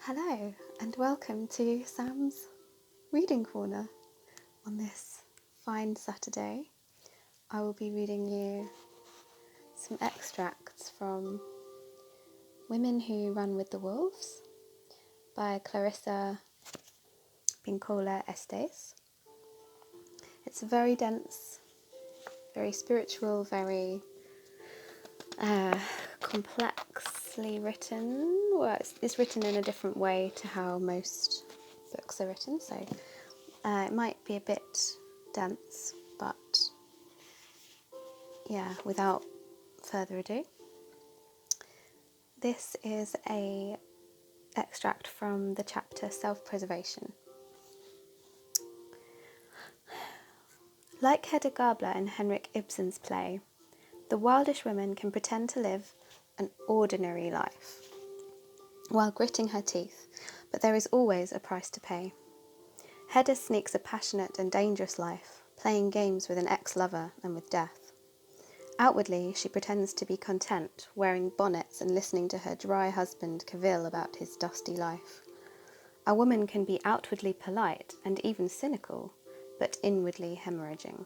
Hello and welcome to Sam's Reading Corner. On this fine Saturday, I will be reading you some extracts from Women Who Run with the Wolves by Clarissa Pinkola Estes. It's very dense, very spiritual, very complexly written. Well, it's written in a different way to how most books are written, so it might be a bit dense, but yeah, without further ado, this is a extract from the chapter Self-Preservation. Like Hedda Gabler in Henrik Ibsen's play, the wildish woman can pretend to live an ordinary life while gritting her teeth, but there is always a price to pay. Hedda sneaks a passionate and dangerous life, playing games with an ex-lover and with death. Outwardly, she pretends to be content, wearing bonnets and listening to her dry husband cavil about his dusty life. A woman can be outwardly polite and even cynical, but inwardly hemorrhaging.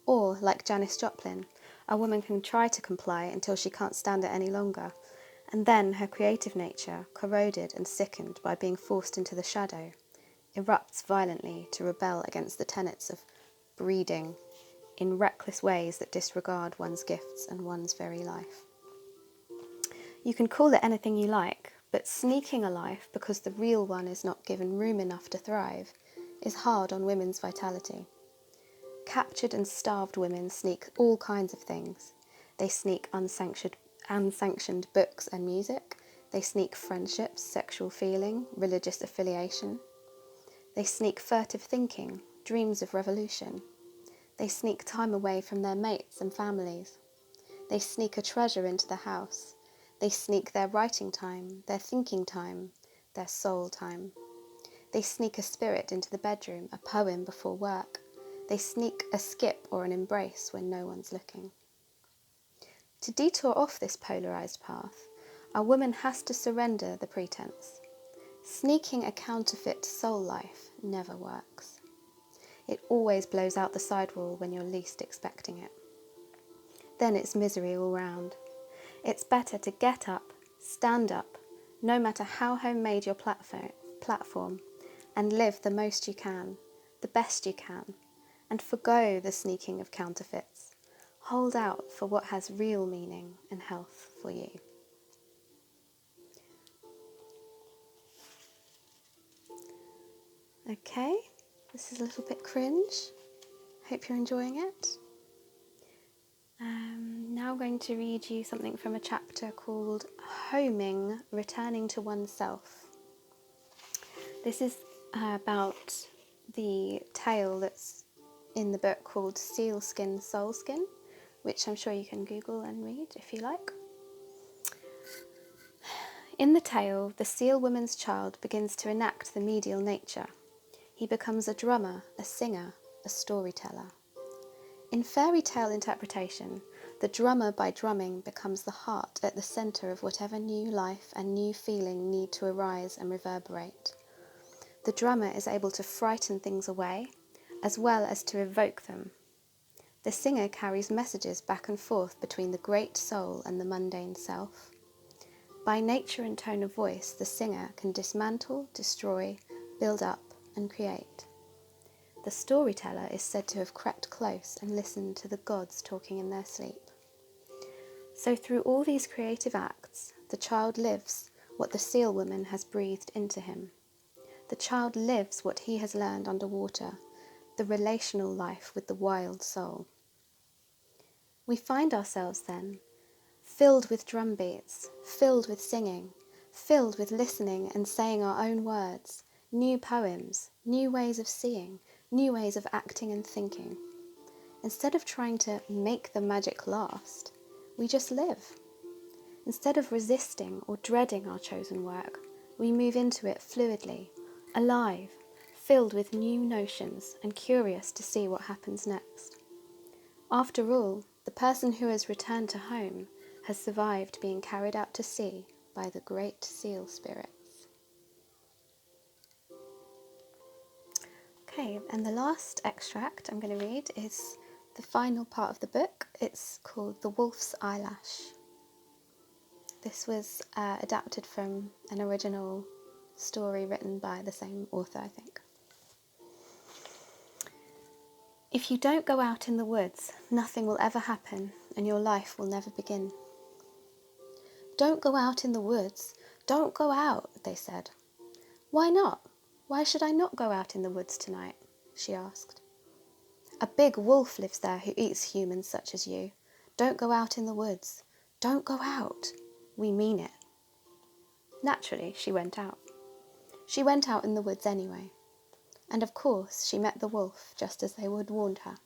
Or, like Janis Joplin, a woman can try to comply until she can't stand it any longer, and then her creative nature, corroded and sickened by being forced into the shadow, erupts violently to rebel against the tenets of breeding in reckless ways that disregard one's gifts and one's very life. You can call it anything you like, but sneaking a life because the real one is not given room enough to thrive is hard on women's vitality. Captured and starved women sneak all kinds of things. They sneak unsanctioned books and music. They sneak friendships, sexual feeling, religious affiliation. They sneak furtive thinking, dreams of revolution. They sneak time away from their mates and families. They sneak a treasure into the house. They sneak their writing time, their thinking time, their soul time. They sneak a spirit into the bedroom, a poem before work. They sneak a skip or an embrace when no one's looking. To detour off this polarised path, a woman has to surrender the pretense. Sneaking a counterfeit soul life never works. It always blows out the sidewall when you're least expecting it. Then it's misery all round. It's better to get up, stand up, no matter how homemade your platform, and live the most you can, the best you can, and forgo the sneaking of counterfeits. Hold out for what has real meaning and health for you. Okay, this is a little bit cringe. Hope you're enjoying it. Now I'm going to read you something from a chapter called Homing, Returning to Oneself. This is about the tale that's in the book called Sealskin, Soulskin, which I'm sure you can Google and read if you like. In the tale, the seal woman's child begins to enact the medial nature. He becomes a drummer, a singer, a storyteller. In fairy tale interpretation, the drummer by drumming becomes the heart at the centre of whatever new life and new feeling need to arise and reverberate. The drummer is able to frighten things away, as well as to evoke them. The singer carries messages back and forth between the great soul and the mundane self. By nature and tone of voice, the singer can dismantle, destroy, build up, and create. The storyteller is said to have crept close and listened to the gods talking in their sleep. So through all these creative acts, the child lives what the seal woman has breathed into him. The child lives what he has learned underwater, the relational life with the wild soul. We find ourselves then, filled with drum beats, filled with singing, filled with listening and saying our own words, new poems, new ways of seeing, new ways of acting and thinking. Instead of trying to make the magic last, we just live. Instead of resisting or dreading our chosen work, we move into it fluidly, alive, filled with new notions and curious to see what happens next. After all, the person who has returned to home has survived being carried out to sea by the great seal spirits. Okay, and the last extract I'm going to read is the final part of the book. It's called The Wolf's Eyelash. This was adapted from an original story written by the same author, I think. If you don't go out in the woods, nothing will ever happen and your life will never begin. Don't go out in the woods. Don't go out, they said. Why not? Why should I not go out in the woods tonight? She asked. A big wolf lives there who eats humans such as you. Don't go out in the woods. Don't go out. We mean it. Naturally, she went out. She went out in the woods anyway. And of course, she met the wolf just as they had warned her.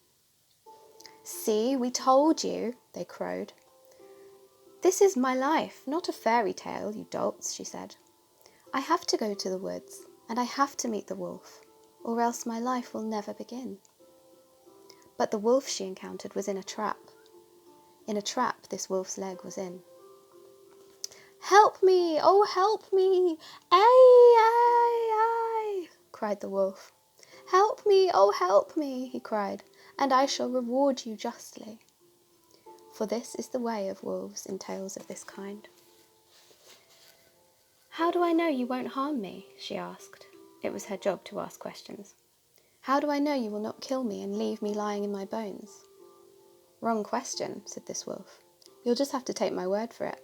See, we told you, they crowed. This is my life, not a fairy tale, you dolts, she said. I have to go to the woods, and I have to meet the wolf, or else my life will never begin. But the wolf she encountered was in a trap. In a trap this wolf's leg was in. Help me! Oh, help me! Ay, ay, ay! Cried the wolf. Help me! Oh, help me! He cried, and I shall reward you justly. For this is the way of wolves in tales of this kind. How do I know you won't harm me? She asked. It was her job to ask questions. How do I know you will not kill me and leave me lying in my bones? Wrong question, said this wolf. You'll just have to take my word for it.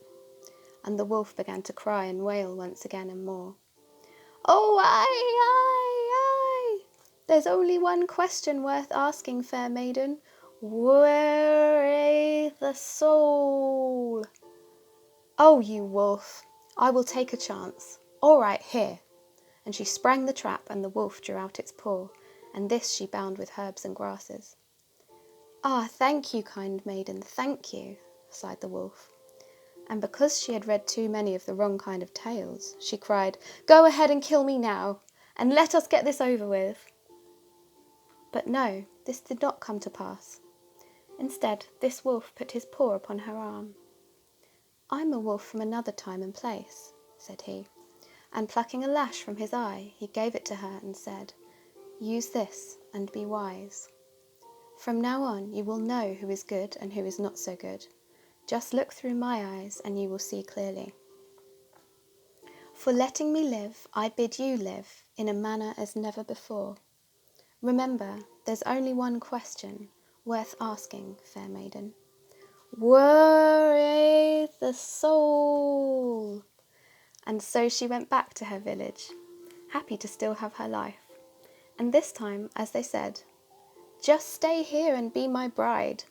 And the wolf began to cry and wail once again and more. Oh, ay, ay, ay! There's only one question worth asking, fair maiden. Where is the soul? Oh, you wolf, I will take a chance. All right, here. And she sprang the trap, and the wolf drew out its paw, and this she bound with herbs and grasses. Ah, thank you, kind maiden, thank you, sighed the wolf. And because she had read too many of the wrong kind of tales, she cried, Go ahead and kill me now, and let us get this over with. But no, this did not come to pass. Instead, this wolf put his paw upon her arm. I'm a wolf from another time and place, said he, and plucking a lash from his eye, he gave it to her and said, Use this and be wise. From now on you will know who is good and who is not so good. Just look through my eyes and you will see clearly. For letting me live, I bid you live in a manner as never before. Remember, there's only one question worth asking, fair maiden. Where is the soul? And so she went back to her village, happy to still have her life. And this time, as they said, just stay here and be my bride,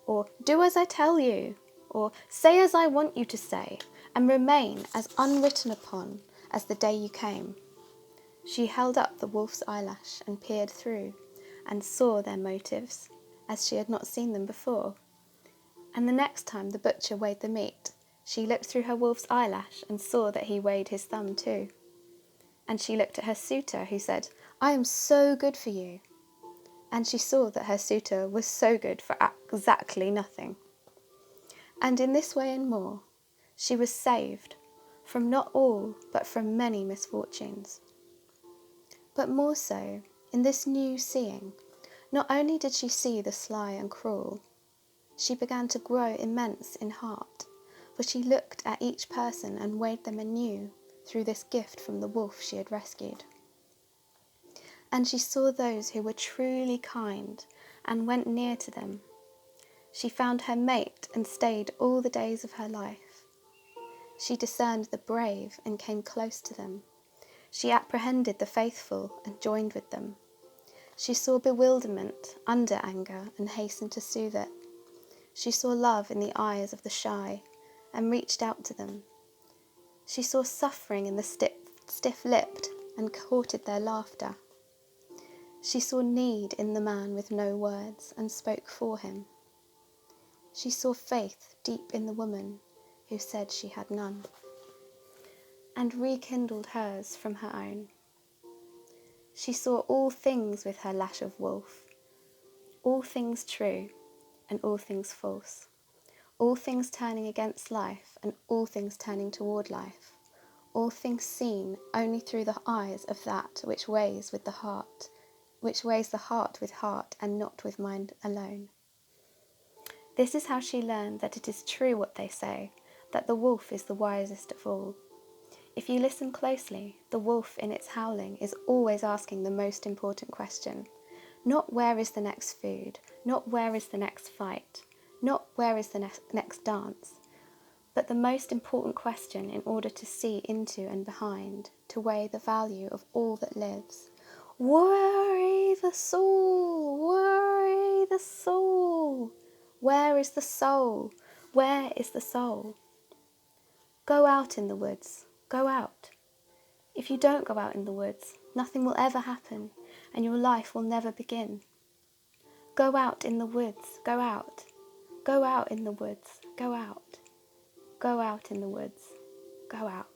or do as I tell you, or say as I want you to say, and remain as unwritten upon as the day you came. She held up the wolf's eyelash and peered through, and saw their motives, as she had not seen them before. And the next time the butcher weighed the meat, she looked through her wolf's eyelash and saw that he weighed his thumb too. And she looked at her suitor, who said, I am so good for you. And she saw that her suitor was so good for exactly nothing. And in this way and more, she was saved from not all, but from many misfortunes. But more so, in this new seeing, not only did she see the sly and cruel, she began to grow immense in heart, for she looked at each person and weighed them anew through this gift from the wolf she had rescued. And she saw those who were truly kind and went near to them. She found her mate and stayed all the days of her life. She discerned the brave and came close to them. She apprehended the faithful and joined with them. She saw bewilderment under anger and hastened to soothe it. She saw love in the eyes of the shy and reached out to them. She saw suffering in the stiff-lipped and courted their laughter. She saw need in the man with no words and spoke for him. She saw faith deep in the woman who said she had none, and rekindled hers from her own. She saw all things with her lash of wolf, all things true and all things false, all things turning against life and all things turning toward life, all things seen only through the eyes of that which weighs with the heart, which weighs the heart with heart and not with mind alone. This is how she learned that it is true what they say, that the wolf is the wisest of all. If you listen closely, the wolf in its howling is always asking the most important question. Not where is the next food, not where is the next fight, not where is the next dance, but the most important question in order to see into and behind, to weigh the value of all that lives. Worry the soul, worry the soul. Where is the soul? Where is the soul? Go out in the woods, go out. If you don't go out in the woods, nothing will ever happen and your life will never begin. Go out in the woods, go out. Go out in the woods, go out. Go out in the woods, go out.